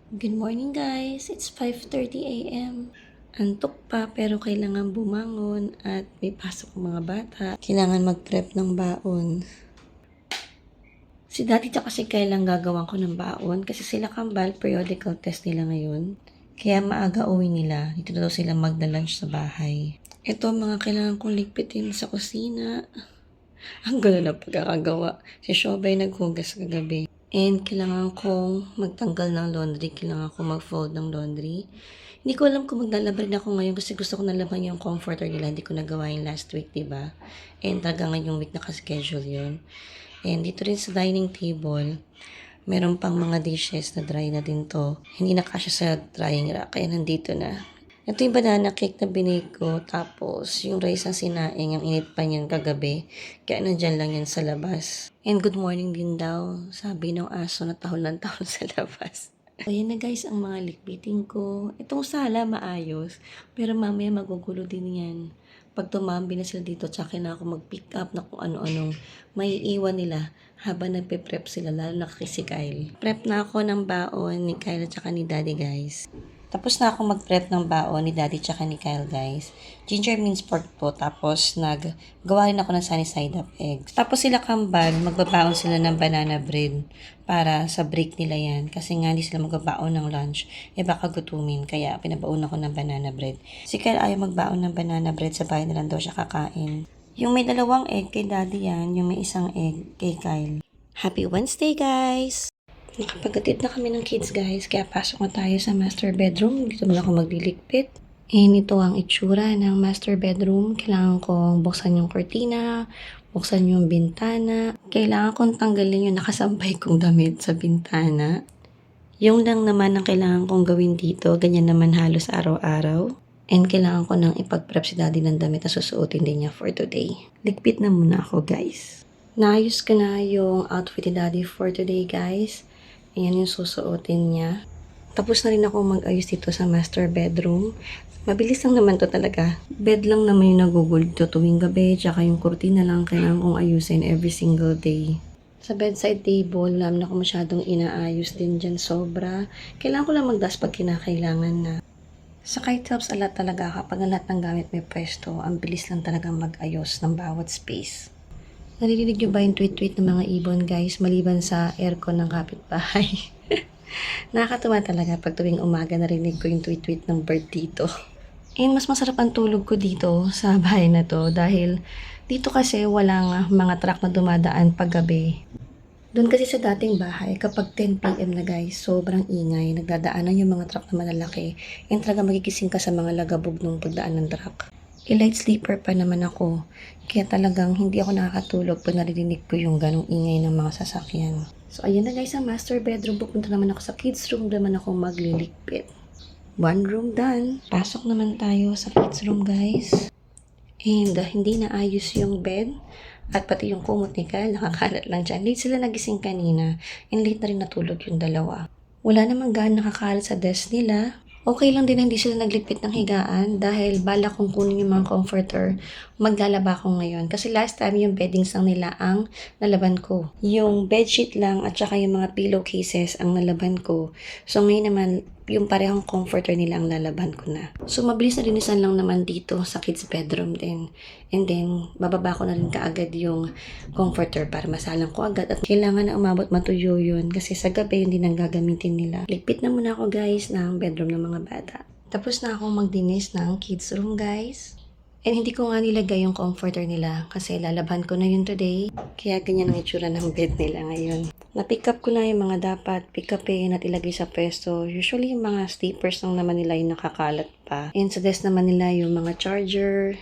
Good morning guys! It's 5:30 a.m. Antok pa pero kailangan bumangon at may pasok ang mga bata. Kailangan mag-prep ng baon. Si Daddy tsaka si Kyle lang gagawan ko ng baon kasi sila kambal periodical test nila ngayon. Kaya maaga uwi nila. Dito na daw sila magda-lunch sa bahay. Ito mga kailangan kong ligpitin sa kusina. Ang gulo na pagkakagawa. Si Shobay naghugas kagabi. And kailangan kong magtanggal ng laundry. Kailangan kong mag-fold ng laundry. Hindi ko alam kung maglalaba rin ako ngayon kasi gusto ko nalaban yung comforter nila. Hindi ko nagawa yung last week, diba? And talaga ngayong week nakaschedule yun. And dito rin sa dining table, meron pang mga dishes na dry na din to. Hindi na kasya sa drying rack, kaya nandito na. Ito yung banana cake na binake ko, tapos yung rice ang sinaing, ang init pa niyan kagabi, kaya nandyan lang yan sa labas. And good morning din daw, sabi ng aso na tahol ng tahol sa labas. Ayan na guys ang mga likpiting ko. Itong sala maayos, pero mamaya magugulo din yan. Pag tumambi na sila dito, tsaka na ako mag-pick up na kung ano-anong may iwan nila habang nagpe-prep sila, lalo na kay si Kyle. Prep na ako ng baon ni Kyle at tsaka ni Daddy guys. Tapos na ako mag-prep ng baon ni Daddy tsaka ni Kyle guys. Ginger minced pork po. Tapos naggawa rin ako ng sunny side up eggs. Tapos sila kambal, magbabaon sila ng banana bread para sa break nila yan. Kasi nga hindi sila magbabaon ng lunch. Baka gutumin. Kaya pinabaon ako ng banana bread. Si Kyle ayaw magbaon ng banana bread. Sa bahay na lang daw siya kakain. Yung may 2 egg kay Daddy yan. Yung may 1 egg kay Kyle. Happy Wednesday guys! Nakapaghatid na kami ng kids guys, kaya pasok na tayo sa master bedroom. Dito muna ako magliligpit. And ito ang itsura ng master bedroom. Kailangan kong buksan yung cortina, buksan yung bintana. Kailangan kong tanggalin yung nakasampay kong damit sa bintana. Yung lang naman ang kailangan kong gawin dito, ganyan naman halos araw-araw. And kailangan ko nang ipag-prep si Daddy ng damit na susuotin din niya for today. Ligpit na muna ako guys. Naayos ko na yung outfit ni Daddy for today guys. Ayan yung susuotin niya. Tapos na rin ako mag-ayos dito sa master bedroom. Mabilis lang naman to talaga. Bed lang naman yung nagugol dito tuwing gabi. Tsaka yung kurtina lang kailangan kong ayusin every single day. Sa bedside table, wala naman ako masyadong inaayos din dyan sobra. Kailangan ko lang mag-dust pag kinakailangan na. Sa Kite Helps alat talaga kapag lahat ng gamit may pwesto, ang bilis lang talagang mag-ayos ng bawat space. Naririnig nyo ba yung tweet-tweet ng mga ibon guys, maliban sa aircon ng kapitbahay? Nakakatuwa talaga pag tuwing umaga narinig ko yung tweet-tweet ng bird dito. And mas masarap ang tulog ko dito sa bahay na to dahil dito kasi walang mga truck na dumadaan pag gabi. Doon kasi sa dating bahay, kapag 10 p.m. na guys, sobrang ingay. Nagdadaanan yung mga truck na malalaki. And talaga magigising ka sa mga lagabog ng pagdaan ng truck. Light sleeper pa naman ako. Kaya talagang hindi ako nakakatulog pag naririnig ko yung ganong ingay ng mga sasakyan. So ayan na guys ang master bedroom. Pupunta naman ako sa kids room. Naman ako magliligpit. 1 room done. Pasok naman tayo sa kids room guys. And hindi na ayos yung bed. At pati yung kumot ni Kyle, nakakalat lang dyan. Late sila nagising kanina. And late na rin natulog yung dalawa. Wala namang gaan nakakalat sa desk nila. Okay lang din na hindi sila nagligpit ng higaan dahil bala kong kunin yung mga comforter. Maglalaba ko ngayon. Kasi last time yung beddings lang nila ang nalaban ko. Yung bedsheet lang at saka yung mga pillowcases ang nalaban ko. So ngayon naman yung parehong comforter nila ang lalaban ko na. So mabilis na linisan lang naman dito sa kids bedroom din. And then bababa ko na rin kaagad yung comforter para masalang ko agad. At kailangan na umabot matuyo yun kasi sa gabi hindi nang gagamitin nila. Ligpit na muna ako guys ng bedroom ng mga bata. Tapos na akong magdinis ng kids room guys. And hindi ko nga nilagay yung comforter nila kasi lalaban ko na yun today. Kaya ganyan ang itsura ng bed nila ngayon. Na-pick up ko na yung mga dapat pick upin at ilagay sa pwesto. Usually yung mga sleepers lang naman nila yung nakakalat pa. And sa desk naman nila yung mga charger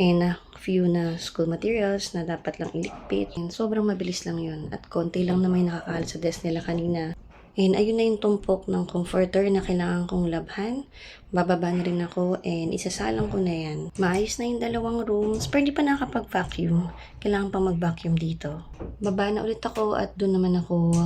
and a few na school materials na dapat lang iligpit. And sobrang mabilis lang yun. At konti lang naman yung nakakalat sa desk nila kanina. And ayun na yung tumpok ng comforter na kailangan kong labhan. Bababa na rin ako and isasalang ko na yan. Maayos na yung 2 rooms pero hindi pa nakakapag-vacuum. Kailangan pa mag-vacuum dito. Baba na ulit ako at doon naman ako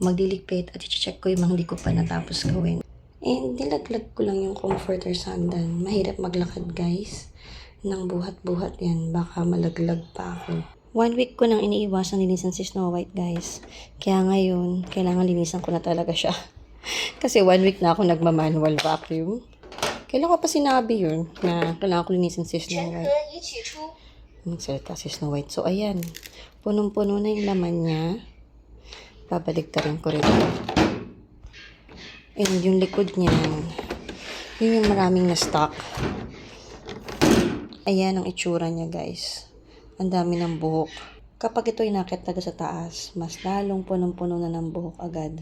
magdiligpit at i-check ko yung mga hindi ko pa natapos gawin. And nilaglag ko lang yung comforter sa hagdan. Mahirap maglakad guys. Nang buhat-buhat yan. Baka malaglag pa ako. 1 week ko nang iniiwasan linisan si Snow White guys. Kaya ngayon, kailangan linisan ko na talaga siya. Kasi 1 week na ako nagma-manual vacuum. Kailan ko pa sinabi yun na kailangan ko linisin si Snow White. Salita si Snow White. So, ayan. Punong-puno na yung laman niya. Babaligtarin ko rin. And yung likod niya, yun yung maraming na stock. Ayan ang itsura niya, guys. Ang dami ng buhok. Kapag ito inakit talaga sa taas, mas lalong punong-puno na ng buhok agad.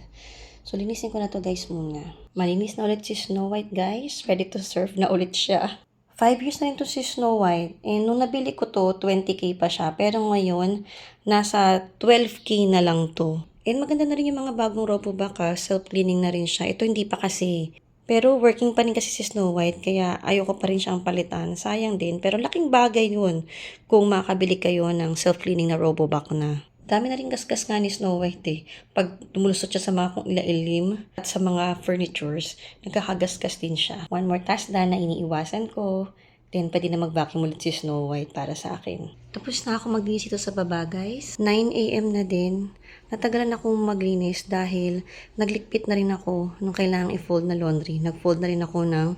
So, linisin ko na to guys muna. Malinis na ulit si Snow White, guys. Ready to serve na ulit siya. 5 years na rin to si Snow White. And nung nabili ko to, 20k pa siya. Pero ngayon, nasa 12k na lang to. And maganda na rin yung mga bagong RoboVac. Self-cleaning na rin siya. Ito hindi pa kasi. Pero working pa rin kasi si Snow White. Kaya ayoko pa rin siyang palitan. Sayang din. Pero laking bagay yun kung makabili kayo ng self-cleaning na RoboVac na. Dami na rin gasgas nga ni Snow White eh. Pag tumulusot siya sa mga kung ilailim at sa mga furnitures, nagkakagasgas din siya. One more task na iniiwasan ko. Then, pwede na mag-vacuum ulit si Snow White para sa akin. Tapos na ako maglinis ito sa baba, guys. 9 AM na din. Natagalan akong maglinis dahil naglikpit na rin ako nung kailangang i-fold na laundry. Nag-fold na rin ako ng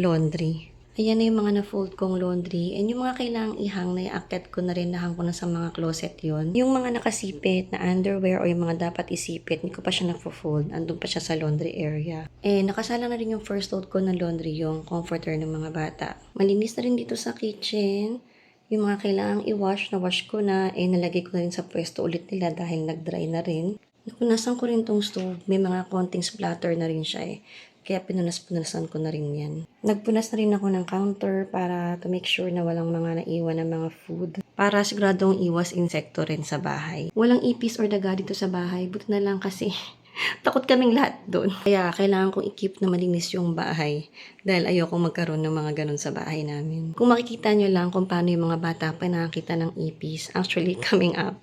laundry. Ayan na yung mga na-fold kong laundry. And yung mga kailangang ihang na i-akit ko na rin, nahang ko na sa mga closet yon. Yung mga nakasipit na underwear o yung mga dapat isipit, hindi ko pa siya na-fold. Andun pa siya sa laundry area. Eh, nakasalang na rin yung first load ko ng laundry, yung comforter ng mga bata. Malinis na rin dito sa kitchen. Yung mga kailangang i-wash, na-wash ko na. Eh, nalagay ko na rin sa pwesto ulit nila dahil nag-dry na rin. Napunasan ko rin tong stove. May mga konting splatter na rin siya eh. Kaya pinunas-punasan ko na rin yan. Nagpunas na rin ako ng counter para to make sure na walang mga naiwan na mga food. Para siguradong iwas insekto rin sa bahay. Walang ipis or daga dito sa bahay. Buti na lang kasi takot kaming lahat doon. Kaya kailangan kong i-keep na malinis yung bahay. Dahil ayoko magkaroon ng mga ganun sa bahay namin. Kung makikita nyo lang kung paano yung mga bata pa nakakita ng ipis. Actually, kaming 4.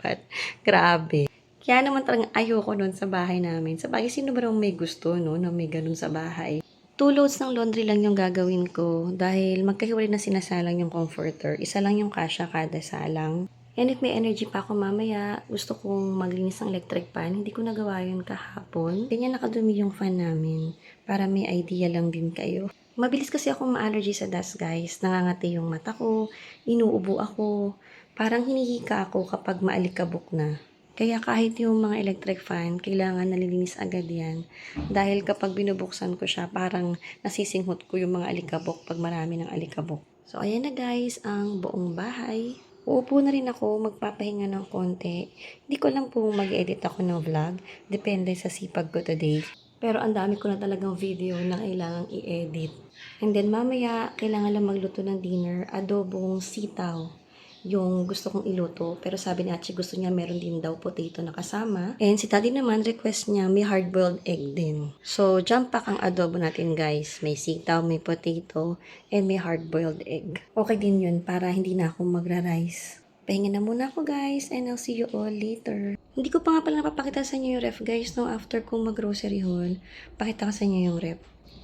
Grabe. Kaya naman talagang ayoko nun sa bahay namin. Sa bagay, sino ba may gusto, no, na may ganun sa bahay? 2 loads ng laundry lang yung gagawin ko dahil magkahiwalay na sinasalang yung comforter. Isa lang yung kasya kada salang. And if may energy pa ako mamaya, gusto kong maglinis ng electric fan. Hindi ko nagawa yun kahapon. Ganyan nakadumi yung fan namin para may idea lang din kayo. Mabilis kasi ako ma-allergy sa dust, guys. Nangangati yung mata ko, inuubo ako. Parang hinihika ako kapag maalikabok na. Kaya kahit yung mga electric fan, kailangan nalilinis agad yan. Dahil kapag binubuksan ko siya, parang nasisinghot ko yung mga alikabok pag marami ng alikabok. So, ayan na guys, ang buong bahay. Uupo na rin ako, magpapahinga ng konti. Hindi ko lang po mag-edit ako ng vlog. Depende sa sipag ko today. Pero ang dami ko na talagang video na kailangang i-edit. And then mamaya, kailangan lang magluto ng dinner, adobong sitaw. Yung gusto kong iluto. Pero sabi ni Achi, gusto niya meron din daw potato na kasama. And si Daddy naman, request niya may hard-boiled egg din. So, jump pack ang adobo natin guys. May sitaw, may potato, and may hard-boiled egg. Okay din yun para hindi na ako magra-rice. Pahinga na muna ako guys, and I'll see you all later. Hindi ko pa nga pala napapakita sa inyo yung ref guys, no? After kong mag-grocery haul, pakita ko sa inyo yung ref.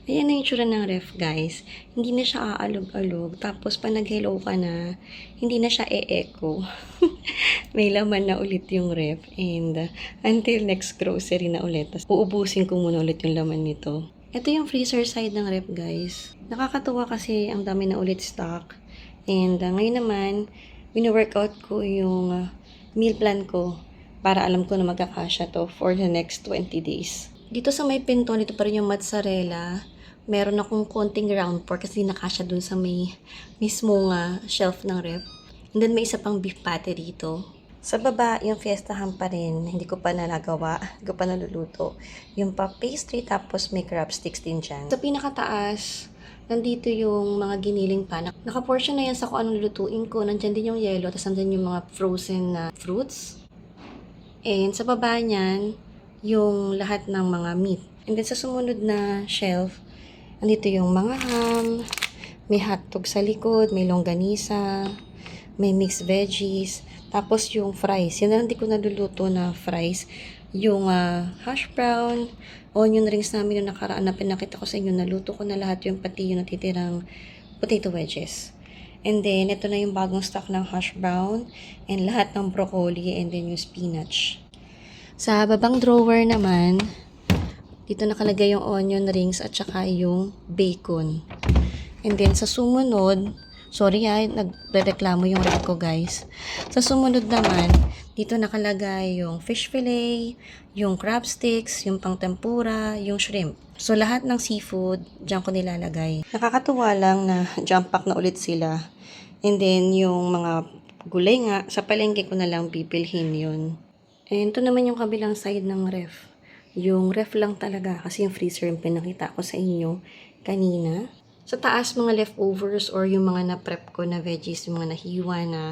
Ayan na yung tsura ng ref, guys. Hindi na siya aalog-alog. Tapos, pag nag-hello ka na, hindi na siya e-echo. May laman na ulit yung ref. And, until next grocery na ulit. Tapos, uubusin ko muna ulit yung laman nito. Ito yung freezer side ng ref, guys. Nakakatuwa kasi ang dami na ulit stock. And, ngayon naman, wino-workout ko yung meal plan ko para alam ko na magkakasya to for the next 20 days. Dito sa may pinto, dito pa rin yung mozzarella. Meron akong konting ground pork kasi nakasya dun sa may mismong shelf ng ref. And then may isa pang beef patty dito. Sa baba, yung fiesta ham pa rin. Hindi ko pa nalagawa. Hindi ko pa naluluto. Yung pa pastry tapos may crab sticks din dyan. Sa pinakataas, nandito yung mga giniling pa. Nakaportion na yan sa kung anong lulutuin ko. Nandyan din yung yellow. Tapos nandyan yung mga frozen na fruits. And sa baba niyan, yung lahat ng mga meat. And then sa sumunod na shelf, andito yung mga ham, may hotdog sa likod, may longganisa, may mixed veggies, tapos yung fries. Yan na hindi ko naluluto na fries. Yung hash brown, onion rings namin yung nakaraan na pinakita ko sa inyo, naluto ko na lahat yung pati yung natitirang potato wedges. And then, ito na yung bagong stock ng hash brown, and lahat ng broccoli, and then yung spinach. Sa babang drawer naman, Dito nakalagay yung onion rings at saka yung bacon. And then sa sumunod, sorry nagrereklamo yung ref ko guys. Sa sumunod naman, dito nakalagay yung fish fillet, yung crab sticks, yung pang tempura, yung shrimp. So lahat ng seafood, dyan ko nilalagay. Nakakatuwa lang na jump pack na ulit sila. And then yung mga gulay nga, sa palengke ko na lang bibilhin yun. And ito naman yung kabilang side ng ref. Yung ref lang talaga kasi yung freezer yung pinakita ko sa inyo kanina. Sa taas, mga leftovers or yung mga na-prep ko na veggies, yung mga nahiwa na.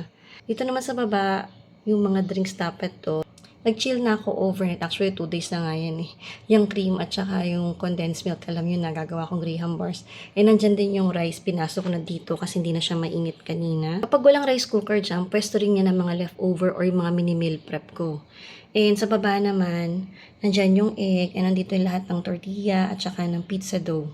Dito naman sa baba, yung mga drinks dapat to. Nag-chill na ako overnight. Actually, 2 days na nga yan eh. Yung cream at saka yung condensed milk, alam yun, nagagawa kong Graham bars. And nandyan din yung rice, pinasok ko na dito kasi hindi na siya mainit kanina. Kapag walang rice cooker dyan, pwesto rin yan ng mga leftover or yung mga mini-meal prep ko. And sa baba naman, nandyan yung egg, and nandito yung lahat ng tortilla at saka ng pizza dough.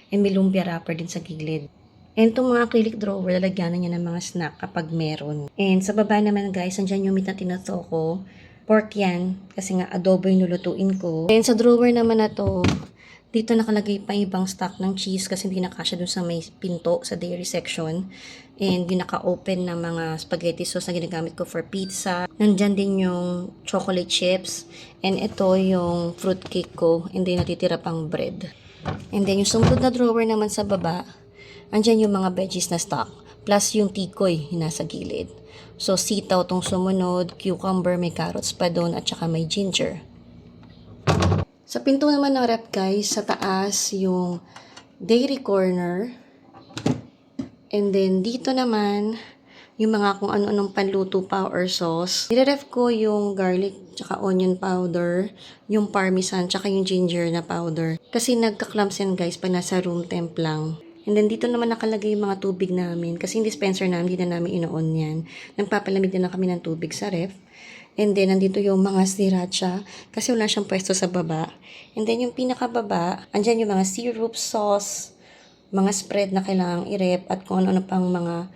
And may lumpia wrapper din sa gilid. And itong mga acrylic drawer, lalagyanan niya ng mga snack kapag meron. And sa baba naman guys, nandyan yung meat na tinato ko. Pork yan, kasi nga adobo yung lulutuin ko. And sa drawer naman na to, dito nakalagay pa ibang stock ng cheese kasi hindi nakasya dun sa may pinto sa dairy section. And yung naka-open na mga spaghetti sauce na ginagamit ko for pizza. Nandyan din yung chocolate chips. And ito yung fruit cake ko. And then natitira pang bread. And then yung sumunod na drawer naman sa baba, andyan yung mga veggies na stock. Plus yung tikoy yung nasa gilid. So sitaw tong sumunod, cucumber, may carrots pa doon at saka may ginger. Sa pinto naman ng rep guys, sa taas yung dairy corner. And then dito naman, yung mga kung ano-anong panluto pa or sauce. Nire-ref ko yung garlic tsaka onion powder, yung parmesan tsaka yung ginger na powder. Kasi nagka-clumps yan guys pag nasa room temp lang. And then dito naman nakalagay yung mga tubig namin. Kasi yung dispenser namin, hindi na namin inoon yan. Nagpapalamig na lang kami ng tubig sa ref. And then nandito yung mga sriracha kasi wala siyang pwesto sa baba. And then yung pinakababa, andyan yung mga syrup, sauce, mga spread na kailangang i-rep at kung ano-ano pang mga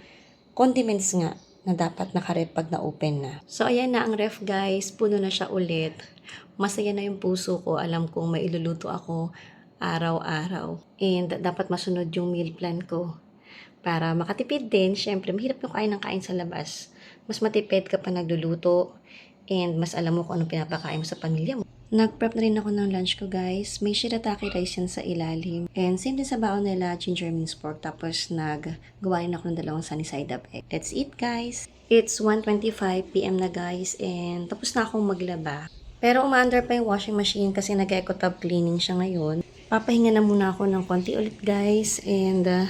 condiments nga na dapat nakarep pag na-open na. So, ayan na ang ref guys. Puno na siya ulit. Masaya na yung puso ko. Alam kong may iluluto ako araw-araw. And dapat masunod yung meal plan ko. Para makatipid din, syempre, mahirap yung kain sa labas. Mas matipid ka pa nagluluto. And mas alam mo kung anong pinapakain mo sa pamilya mo. Nag-prep na rin ako ng lunch ko guys. May shirataki rice yan sa ilalim. And same din sa baon nila, ginger minced pork. Tapos naggawa rin ako ng 2 sunny side up egg. That's it guys. It's 1:25 PM na guys. And tapos na akong maglaba. Pero umaandar pa yung washing machine kasi nag-eco-tub cleaning siya ngayon. Papahinga na muna ako ng konti ulit guys. And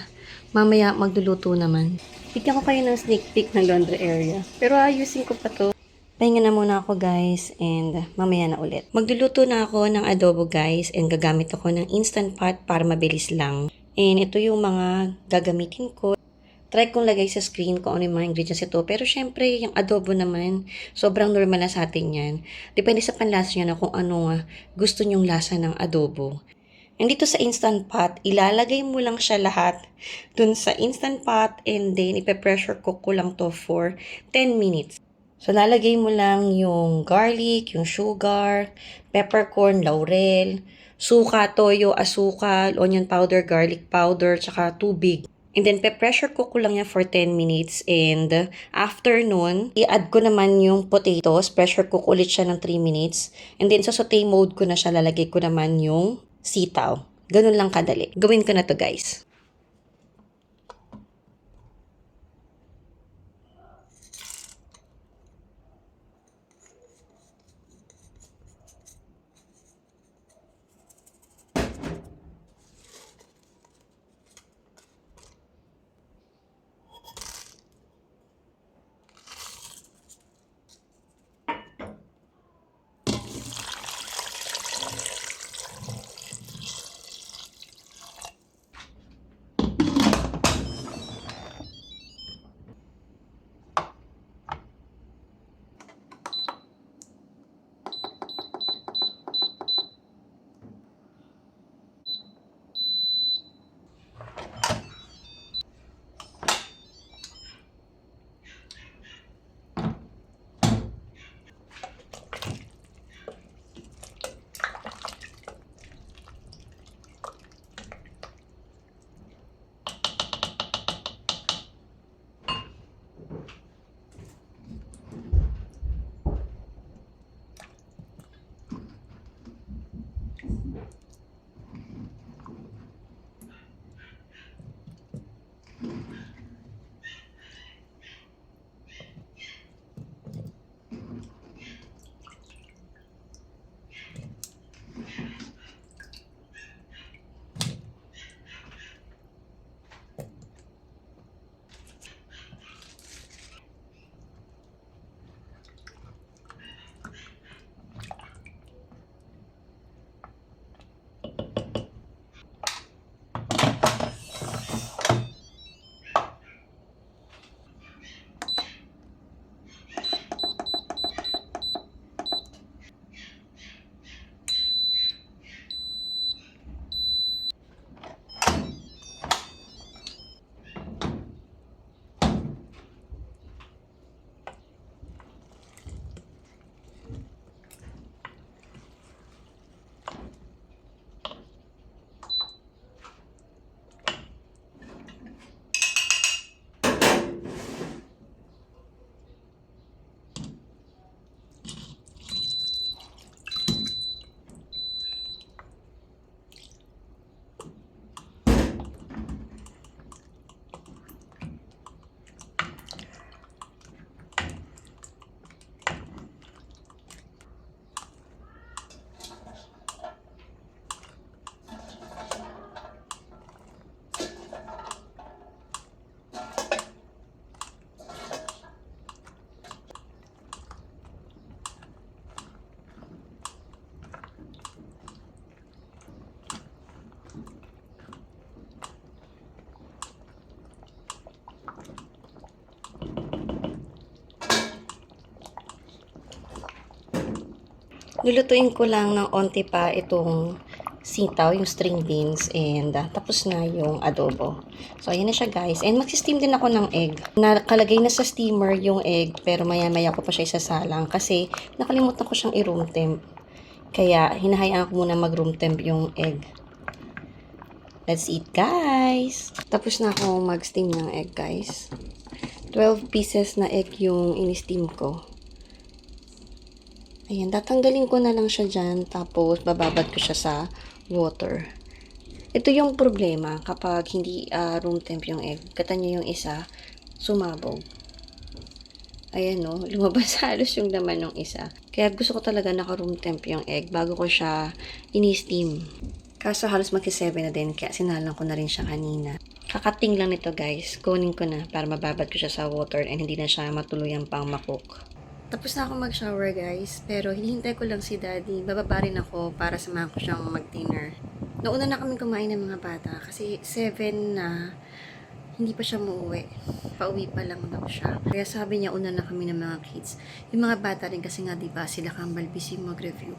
mamaya magluluto naman. Bigyan ko kayo ng sneak peek ng laundry area. Pero ayusin ko pa to. Pahinga na muna ako guys and mamaya na ulit. Magluluto na ako ng adobo guys and gagamit ako ng Instant Pot para mabilis lang. And ito yung mga gagamitin ko. Try kong lagay sa screen kung ano yung mga ingredients ito. Pero syempre yung adobo naman, sobrang normal na sa atin yan. Depende sa panlasa niya na kung ano gusto nyong lasa ng adobo. And dito sa Instant Pot, ilalagay mo lang siya lahat dun sa Instant Pot and then ipe-pressure cook ko lang to for 10 minutes. So, lalagay mo lang yung garlic, yung sugar, peppercorn, laurel, suka, toyo, asukal, onion powder, garlic powder, tsaka tubig. And then, pressure cook ko lang yan for 10 minutes. And after nun, i-add ko naman yung potatoes. Pressure cook ulit siya ng 3 minutes. And then, sa saute mode ko na siya, lalagay ko naman yung sitaw. Ganun lang kadali. Gawin ko na to guys. Lulutuin ko lang ng onti pa itong sitaw, yung string beans, and tapos na yung adobo. So, ayan na siya guys. And mag-steam din ako ng egg. Nakalagay na sa steamer yung egg, pero maya-maya ko pa siya isasalang kasi nakalimutan ko siyang i-room temp. Kaya, hinahayaan ko muna mag-room temp yung egg. Let's eat guys! Tapos na ako mag-steam ng egg guys. 12 pieces na egg yung in-steam ko. Ayan, tatanggalin ko na lang siya dyan, tapos bababad ko siya sa water. Ito yung problema kapag hindi room temp yung egg. Kata nyo yung isa, sumabog. Ayan no, lumabas halos yung laman ng isa. Kaya gusto ko talaga naka-room temp yung egg bago ko siya ini-steam. Kaso halos magsi-7 na din, kaya sinalang ko na rin siya kanina. Kakating lang nito guys, kunin ko na para mababad ko siya sa water and hindi na siya matuluyang pang makook. Tapos na ako mag-shower guys, pero hinihintay ko lang si daddy. Bababa rin ako para samahan ko siyang mag-dinner. Nauna na kami kumain ng mga bata kasi 7 na hindi pa siya muuwi. Pauwi pa lang daw siya. Kaya sabi niya una na kami ng mga kids. Yung mga bata rin kasi nga diba sila kambal busy mag-review.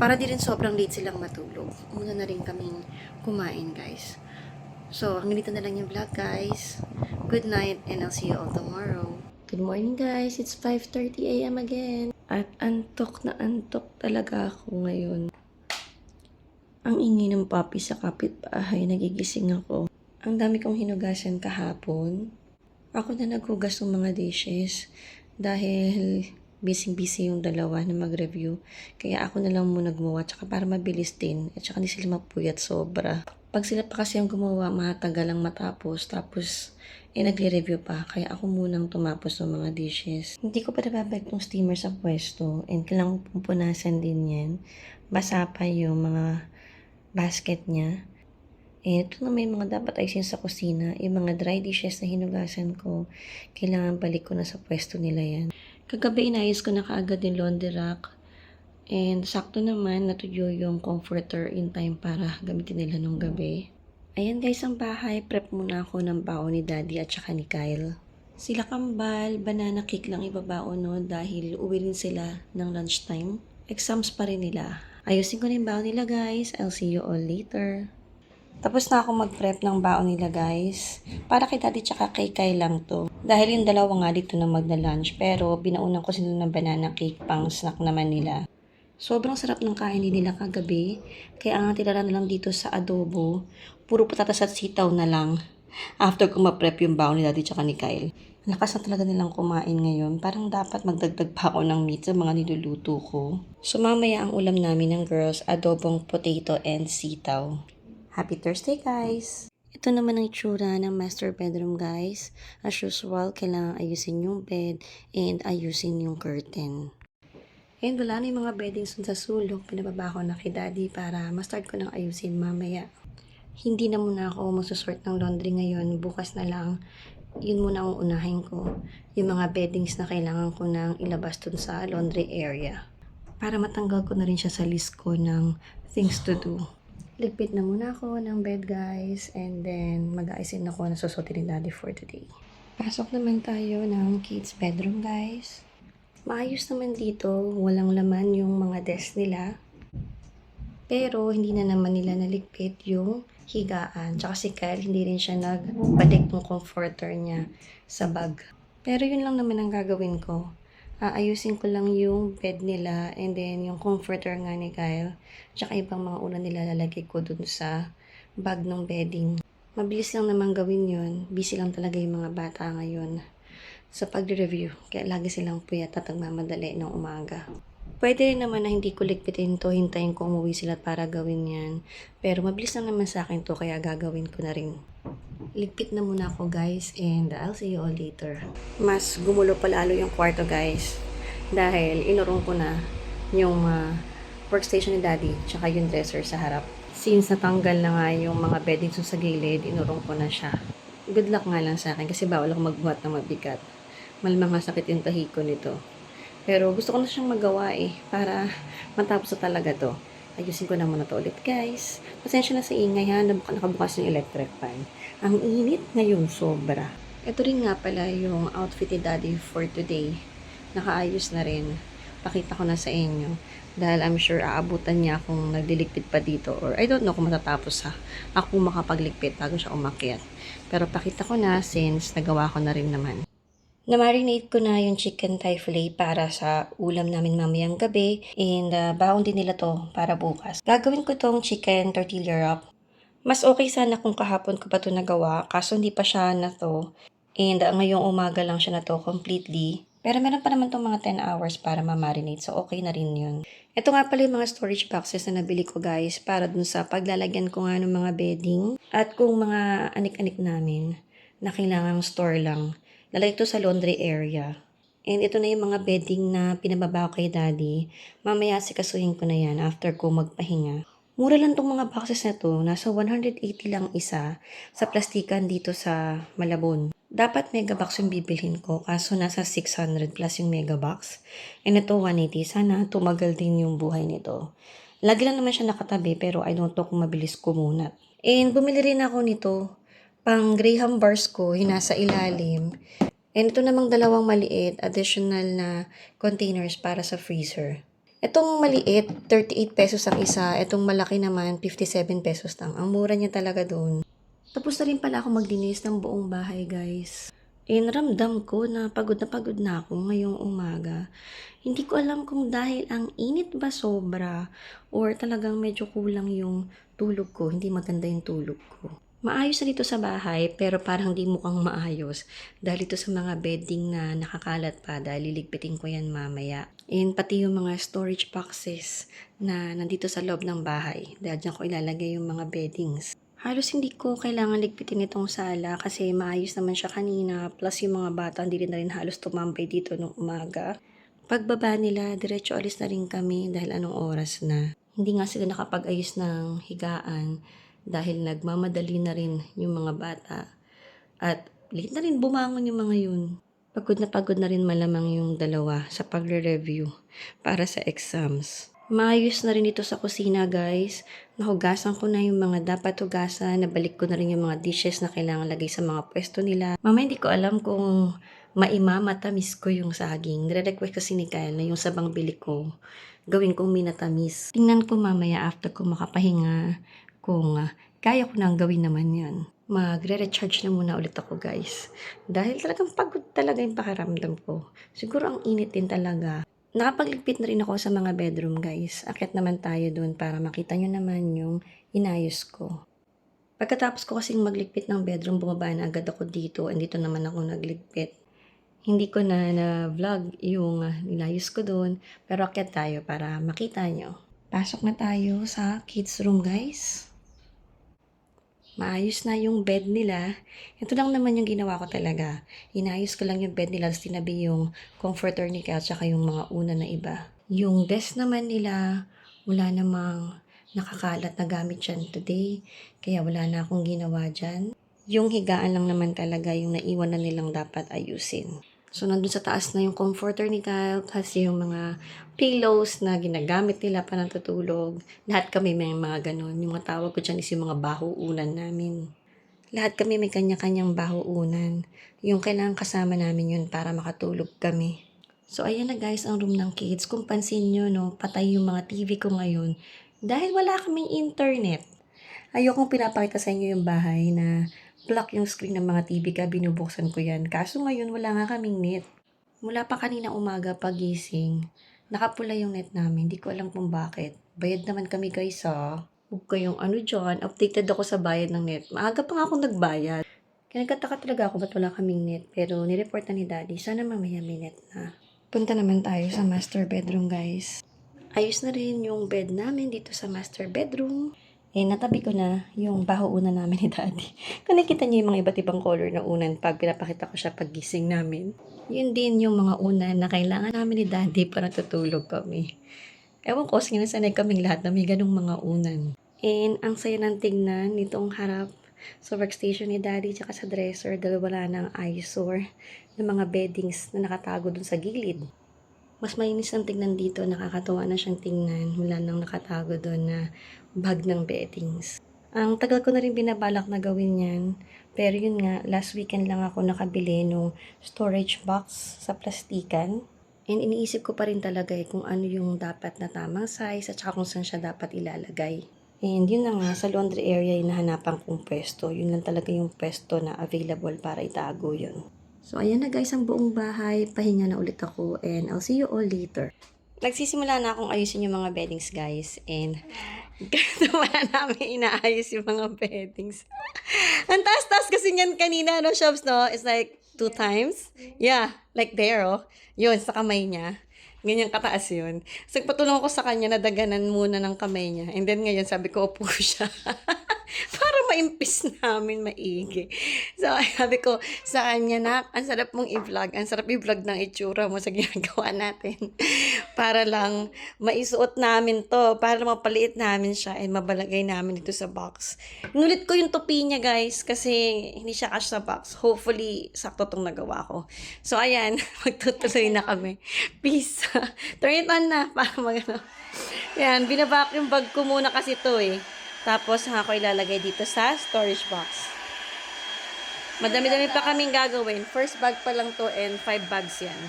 Para di rin sobrang late silang matulog. Una na rin kaming kumain guys. So, hanggang dito na lang yung vlog guys. Good night and I'll see you all tomorrow. Good morning guys, it's 5:30 AM again. At antok na antok talaga ako ngayon. Ang ingay ng puppy sa kapitbahay, nagigising ako. Ang dami kong hinugasan kahapon. Ako na naghugas ng mga dishes dahil busy-busy yung dalawa na mag-review. Kaya ako na lang muna gumawa, tsaka para mabilis din. At tsaka hindi sila mapuyat sobra. Pag sila pa kasi ang gumawa, matagal lang matapos. Tapos, nagre-review pa. Kaya ako munang tumapos ng mga dishes. Hindi ko pa nababalik ng steamer sa pwesto. And kailangang pumpunasan din yan. Basa pa yung mga basket niya. Ito na may mga dapat ayusin sa kusina. Yung mga dry dishes na hinugasan ko, kailangan balik ko na sa pwesto nila yan. Kagabi inayos ko na kaagad yung laundry rack. And sakto naman natuyo yung comforter in time para gamitin nila nung gabi. Ayan guys ang bahay. Prep muna ako ng baon ni Daddy at saka ni Kyle. Sila kambal, banana cake lang ibabaon no dahil uwi rin sila ng lunchtime. Exams pa rin nila. Ayusin ko na yung baon nila guys. I'll see you all later. Tapos na ako mag-prep ng baon nila guys. Para kay Daddy tsaka kay Kyle lang to. Dahil yung dalawa nga dito na magna-lunch pero binaunan ko sila ng banana cake pang snack naman nila. Sobrang sarap ng kain nila kagabi. Kaya ang titira na lang dito sa adobo, puro patatas at sitaw na lang. After ko ma-prep yung baon ni Daddy tsaka ni Kyle. Lakas na talaga nilang kumain ngayon. Parang dapat magdagdag pa ako ng meat sa mga niluluto ko. So mamaya ang ulam namin ng girls, adobong potato and sitaw. Happy Thursday guys! Ito naman ang itsura ng master bedroom guys. As usual, kailangan ayusin yung bed and ayusin yung curtain. And wala na yung mga beddings sa sulok. Pinababa ko na kay Daddy para ma-start ko nang ayusin mamaya. Hindi na muna ako magsusort ng laundry ngayon. Bukas na lang. Yun muna ang unahin ko. Yung mga beddings na kailangan ko nang ilabas dun sa laundry area. Para matanggal ko na rin siya sa list ko ng things to do. Ligpit na muna ako ng bed guys. And then mag-aayusin ako na susutin ni Daddy for today. Pasok naman tayo ng kids bedroom guys. Maayos naman dito, walang laman yung mga desk nila. Pero hindi na naman nila naligpit yung higaan. Tsaka si Kyle, hindi rin siya nagbalik ng comforter niya sa bag. Pero yun lang naman ang gagawin ko. Aayusin ko lang yung bed nila and then yung comforter nga ni Kyle. Tsaka ibang mga ulan nila lalagay ko dun sa bag ng bedding. Mabilis lang naman gawin yun. Busy lang talaga yung mga bata ngayon sa pag-review. Kaya lagi silang puyat at nagmamadali ng umaga. Pwede rin naman na hindi ko ligpitin to, hintayin ko umuwi sila para gawin yan. Pero mabilis lang naman sa akin to, kaya gagawin ko na rin. Ligpit na muna ako guys and I'll see you all later. Mas gumulo pa lalo yung kwarto guys. Dahil inurong ko na yung workstation ni Daddy tsaka yung dresser sa harap. Since natanggal na nga yung mga beddings sa gilid, inurong ko na siya. Good luck nga lang sa akin kasi bawal ako magbuhat ng mabigat. Malamang sakit yung tahi ko nito. Pero gusto ko na siyang magawa para matapos na talaga to. Ayusin ko na muna to ulit guys. Pasensya na sa ingay ha, nakabukas yung electric fan. Ang init ngayon sobra. Ito rin nga pala yung outfit ni Daddy for today. Nakaayos na rin. Pakita ko na sa inyo. Dahil I'm sure aabutan niya kung nagliligpit pa dito. Or I don't know kung matatapos ako makapagligpit bago siya umakyat. Pero pakita ko na since nagawa ko na rin naman. Na-marinate ko na yung chicken thai fillet para sa ulam namin mamayang gabi. And baon din nila to para bukas. Gagawin ko tong chicken tortilla wrap. Mas okay sana kung kahapon ko pa to nagawa. Kaso hindi pa siya na to. And ngayong umaga lang siya na to completely. Pero meron pa naman tong mga 10 hours para ma-marinate. So okay na rin yun. Ito nga pala yung mga storage boxes na nabili ko guys para dun sa paglalagyan ko nga ng mga bedding. At kung mga anik-anik namin na kailangang store lang. Lalagay ito sa laundry area. And ito na yung mga bedding na pinababa ko kay daddy. Mamaya sikasuhin ko na yan after ko magpahinga. Mura lang tong mga boxes na to. Nasa 180 lang isa sa plastikan dito sa Malabon. Dapat megabox yung bibilhin ko kaso nasa 600 plus yung megabox. And ito 180. Sana tumagal din yung buhay nito. Lagi lang naman siya nakatabi pero I don't know kung mabilis kumunat. And bumili rin ako nito. Pang Graham bars ko, yung nasa ilalim. And ito namang dalawang maliit, additional na containers para sa freezer. Itong maliit, 38 pesos ang isa. Itong malaki naman, 57 pesos lang. Ang mura niya talaga doon. Tapos na rin pala ako maglinis ng buong bahay, guys. And ramdam ko na pagod na ako ngayong umaga. Hindi ko alam kung dahil ang init ba sobra or talagang medyo kulang yung tulog ko. Hindi maganda yung tulog ko. Maayos na dito sa bahay pero parang di mukhang maayos dahil ito sa mga bedding na nakakalat pa dahil liligpitin ko yan mamaya. And pati yung mga storage boxes na nandito sa loob ng bahay dahil dyan ko ilalagay yung mga beddings. Halos hindi ko kailangan ligpitin itong sala kasi maayos naman siya kanina plus yung mga bata hindi rin na rin halos tumambay dito nung umaga. Pagbaba nila, diretso alis na rin kami dahil anong oras na. Hindi nga sila nakapag-ayos ng higaan dahil nagmamadali na rin yung mga bata. At late na rin bumangon yung mga yun. Pagod na rin malamang yung dalawa sa pagre-review para sa exams. Maayos na rin ito sa kusina guys. Nahugasan ko na yung mga dapat hugasan. Nabalik ko na rin yung mga dishes na kailangan lagay sa mga pwesto nila. Mama, hindi ko alam kung maimamatamis ko yung saging. Nire-request kasi ni Kyle na yung sabang bili ko gawin kong minatamis. Tingnan ko mamaya after ko makapahinga kung kaya ko nang gawin naman yan. Magre-recharge na muna ulit ako guys. Dahil talagang pagod talaga yung pakiramdam ko. Siguro ang init din talaga. Nakapagligpit na rin ako sa mga bedroom guys. Akit naman tayo doon para makita nyo naman yung inayos ko. Pagkatapos ko kasing magligpit ng bedroom, bumaba na agad ako dito. And dito naman ako nagligpit. Hindi ko na vlog yung inayos ko doon. Pero akit tayo para makita nyo. Pasok na tayo sa kids room guys. Maayos na yung bed nila. Ito lang naman yung ginawa ko talaga. Inayos ko lang yung bed nila, tapos tinabi yung comforter ni Kat, tsaka yung mga una na iba. Yung desk naman nila, wala namang nakakalat na gamit dyan today. Kaya wala na akong ginawa dyan. Yung higaan lang naman talaga yung naiwan na nilang dapat ayusin. So, nandun sa taas na yung comforter ni Kyle, kasi yung mga pillows na ginagamit nila para natutulog. Lahat kami may mga ganun. Yung mga tawag ko dyan is yung mga bahuunan namin. Lahat kami may kanya-kanyang bahuunan. Yung kailangan kasama namin yun para makatulog kami. So, ayan na guys ang room ng kids. Kung pansin nyo, no, patay yung mga TV ko ngayon. Dahil wala kaming internet. Ayokong pinapakita sa inyo yung bahay na block yung screen ng mga TV ka, binubuksan ko yan. Kaso ngayon, wala nga kaming net. Mula pa kanina umaga pagising, nakapula yung net namin. Hindi ko alam kung bakit. Bayad naman kami guys ha. Huwag kayong ano dyan, updated ako sa bayad ng net. Maaga pa nga akong nagbayad. Kaya nagkataka talaga ako ba't wala kaming net. Pero nireport na ni daddy, sana mamaya may net na. Punta naman tayo sa master bedroom guys. Ayos na rin yung bed namin dito sa master bedroom. Natabi ko na yung baho-unan namin ni daddy. Kung nakita niyo yung mga iba't ibang color na unan pag pinapakita ko siya pag gising namin. Yun din yung mga unan na kailangan namin ni daddy para natutulog kami. Ewan ko, sige nasanay kaming lahat na may ganung mga unan. And ang saya ng tingnan nitong harap sa workstation ni daddy tsaka sa dresser dahil wala ng eyesore ng mga beddings na nakatago dun sa gilid. Mas mainis ang tingnan dito, nakakatuwa na siyang tingnan. Wala nang nakatago doon na bag ng beddings. Ang tagal ko na rin binabalak na gawin yan. Pero yun nga, last weekend lang ako nakabili ng storage box sa plastikan. And iniisip ko pa rin talaga kung ano yung dapat na tamang size at saka kung saan siya dapat ilalagay. And yun na nga, sa laundry area yung nahanapan kong pwesto. Yun lang talaga yung pwesto na available para itago yun. So ayan na guys ang buong bahay. Pahinga na ulit ako and I'll see you all later. Nagsisimula na akong ayusin yung mga beddings guys. And wala namin inaayos yung mga beddings. Ang taas-taas kasi niyan kanina, no, shops, no? It's like 2 times. Yeah, like there, oh. Yun, sa kamay niya. Ganyan kataas yun. So, patulong ko sa kanya na daganan muna ng kamay niya. And then ngayon, sabi ko, upo siya. Para maimpis namin maigi. So, sabi ko sa kanya na, ang sarap mong i-vlog. Ang sarap i-vlog ng itsura mo sa ginagawa natin. Para lang maisuot namin to. Para mapaliit namin siya and mabalagay namin dito sa box. Nulit ko yung topi niya, guys. Kasi hindi siya cash sa box. Hopefully, sakto tong nagawa ko. So, ayan. Magtutuloy na kami. Peace. Turn it on na. Para magano. Ayan. Binabak yung bag ko muna kasi to eh. Tapos, ako ilalagay dito sa storage box. Madami-dami pa kaming gagawin. First bag pa lang to and 5 bags yan.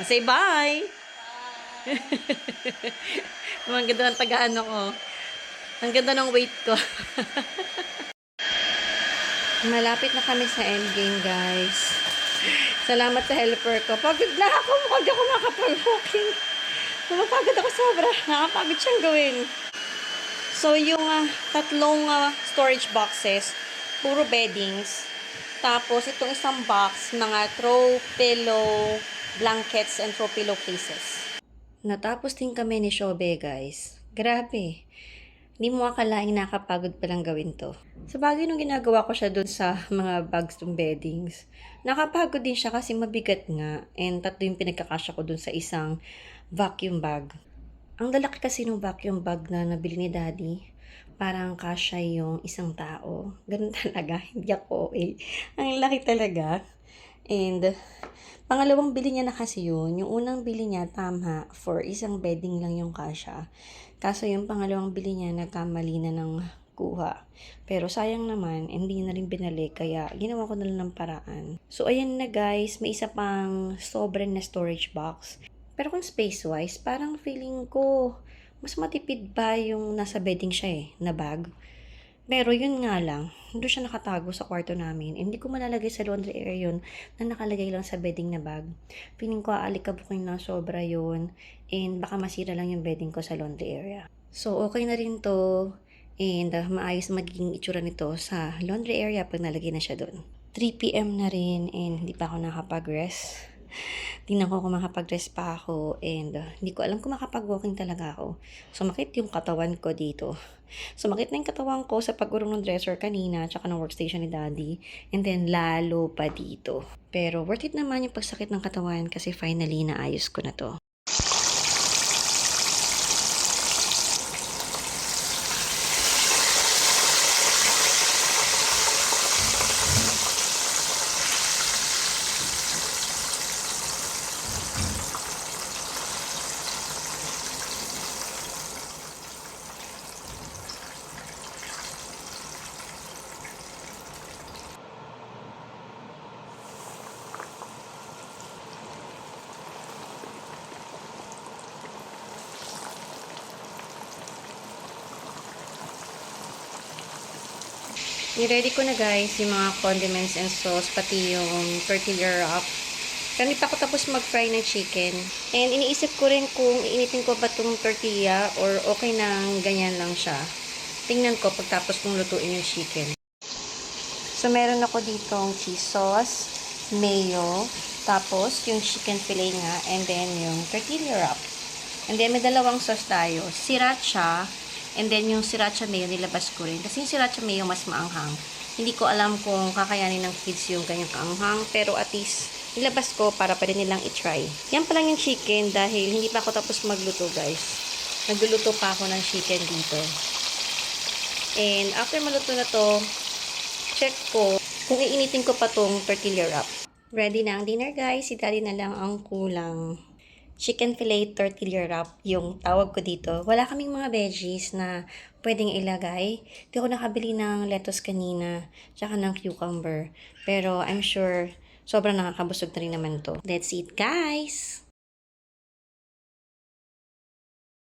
Say bye! Ang ganda ng tagaan ako. Ang ganda ng weight ko. Malapit na kami sa endgame, guys. Salamat sa helper ko. Pagod na ako. Huwag ako makapag-walking. Napapagod ako sobra. Nakapagod siyang gawin. So, yung tatlong storage boxes, puro beddings. Tapos, itong isang box, mga throw pillow, blankets, and throw pillow cases. Natapos din kami ni Shobe, guys. Grabe. Hindi mo akalaing nakapagod palang gawin to. Sa bagay nung ginagawa ko siya dun sa mga bags ng beddings, nakapagod din siya kasi mabigat nga. And tatlo yung pinagkakasya ko dun sa isang vacuum bag. Ang lalaki kasi ng vacuum bag na nabili ni Daddy, parang kasya yung isang tao. Ganun talaga, hindi ako eh. Ang laki talaga. And pangalawang bili niya na kasi yun. Yung unang bili niya, tama, for isang bedding lang yung kasya. Kaso yung pangalawang bili niya, nagkamali na ng kuha. Pero sayang naman, hindi na rin binalik, kaya ginawa ko na lang ng paraan. So ayan na guys, may isa pang sobrang na storage box. Pero kung space-wise, parang feeling ko, mas matipid pa yung nasa bedding siya eh, na bag. Pero yun nga lang, doon siya nakatago sa kwarto namin. Hindi ko malalagay sa laundry area yun na nakalagay lang sa bedding na bag. Feeling ko aalikabukin lang sobra yun. And baka masira lang yung bedding ko sa laundry area. So okay na rin to. And maayos magiging itsura nito sa laundry area pag nalagay na siya doon. 3 PM na rin and hindi pa ako nakapag-rest. Tingnan ko kung makapag-rest pa ako and hindi ko alam kung makapag-walking talaga ako. Sumakit yung katawan ko dito. Sumakit na yung katawan ko sa pag-urong ng dresser kanina tsaka ng workstation ni Daddy. And then lalo pa dito. Pero worth it naman yung pagsakit ng katawan kasi finally naayos ko na to. I-ready ko na guys yung mga condiments and sauce, pati yung tortilla wrap. Pero hindi pa ako tapos mag-fry ng chicken. And iniisip ko rin kung iinitin ko ba itong tortilla or okay nang ganyan lang siya. Tingnan ko pagtapos kong lutuin yung chicken. So meron ako ditong cheese sauce, mayo, tapos yung chicken fillet nga, and then yung tortilla wrap. And then may dalawang sauce tayo, sriracha. And then, yung sriracha mayo, nilabas ko rin. Kasi yung sriracha mayo, mas maanghang. Hindi ko alam kung kakayanin ng kids yung ganyang kaanghang. Pero at least, nilabas ko para pwede nilang itry. Yan pa lang yung chicken dahil hindi pa ako tapos magluto, guys. Nagluluto pa ako ng chicken dito. And after maluto na to, check ko kung iinitin ko pa tong tortilla wrap. Ready na ang dinner, guys. Si Daddy na lang ang kulang. Chicken fillet tortilla wrap, yung tawag ko dito. Wala kaming mga veggies na pwedeng ilagay. Hindi ako nakabili ng lettuce kanina, tsaka ng cucumber. Pero I'm sure sobrang nakakabusog na rin naman to. Let's eat, guys!